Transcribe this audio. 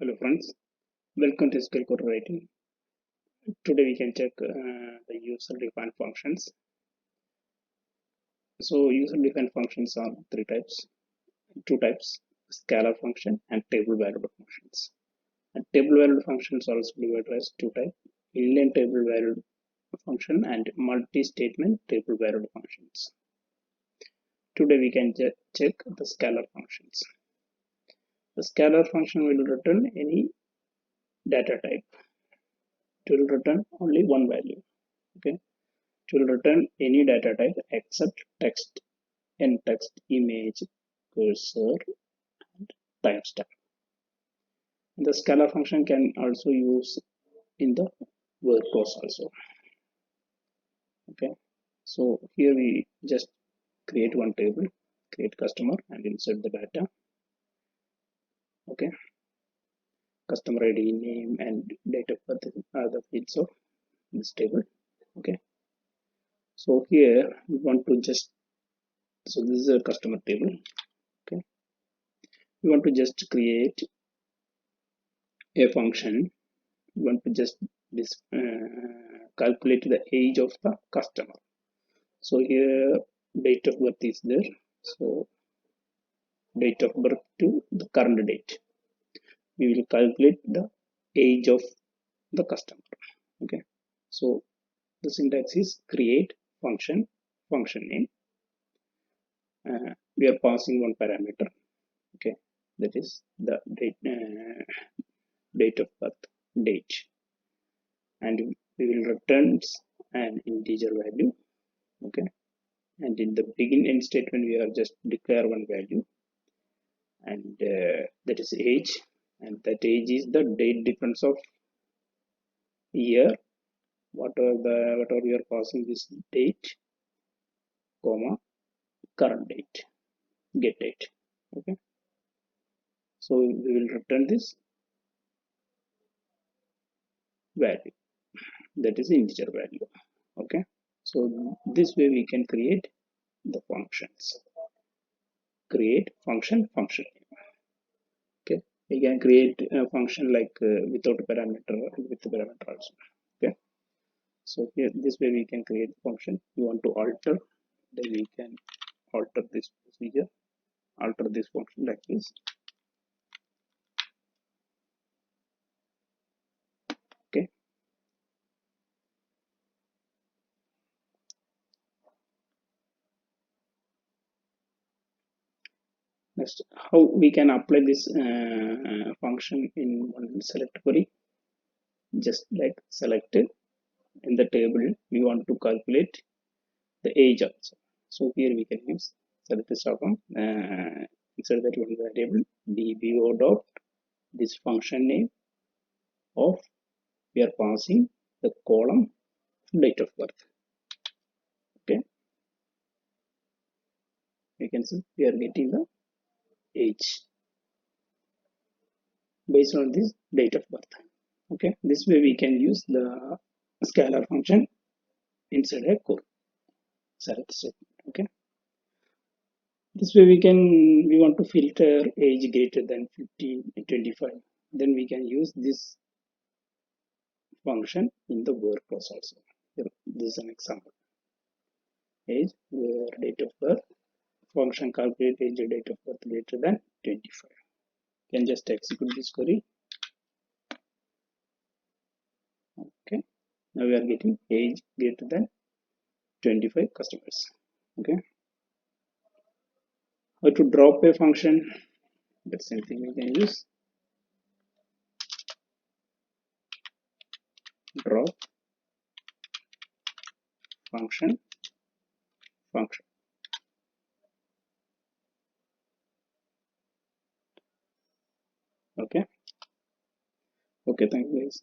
Hello friends, welcome to SQL Code Writing. Today we can check the user-defined functions. So user-defined functions are two types, scalar function and table-valued functions. And table-valued functions are also divided as two types, inline table-valued function and multi-statement table-valued functions. Today we can check the scalar functions. The scalar function will return any data type. It will return only one value. Okay. It will return any data type except text, text, image, cursor, and timestamp. The scalar function can also use in the word clause also. Okay, so here we just create one table, create customer, and insert the data. Okay, customer ID, name, and date of birth are the fields of this table. Okay, so here we want to just, so this is a customer table. Okay, we want to just create a function. We want to just calculate the age of the customer. So here date of birth is there. So date of birth to the current date. We will calculate the age of the customer. Okay. So the syntax is create function name. We are passing one parameter. Okay, that is the date of birth, date, and we will return an integer value. Okay, and in the begin end statement we are just declare one value, and that is age, and that age is the date difference of year. Whatever we are passing this date, comma, current date, get date. Okay, so we will return this value, that is integer value. Okay, so this way we can create the functions. Create function. Okay, we can create a function like without a parameter or with a parameter also. Okay, so here this way we can create function. We want to alter, then we can alter this procedure, alter this function like this. Okay, next, how we can apply this function in one select query. Just like selected in the table, we want to calculate the age also. So here we can use select this from insert that one variable dbo dot this function name of, we are passing the column date of birth. Okay, you can see we are getting the age based on this date of birth. Okay, this way we can use the scalar function inside a core select statement. Okay, this way we want to filter age greater than 15 and 25, then we can use this function in the word clause also. Here, this is an example. Age where date of birth, function calculate age date of birth greater than 25. You can just execute this query. Okay, now we are getting age greater than 25 customers. Okay, how to drop a function, that's same thing we can use. Drop function. Okay, thank you guys.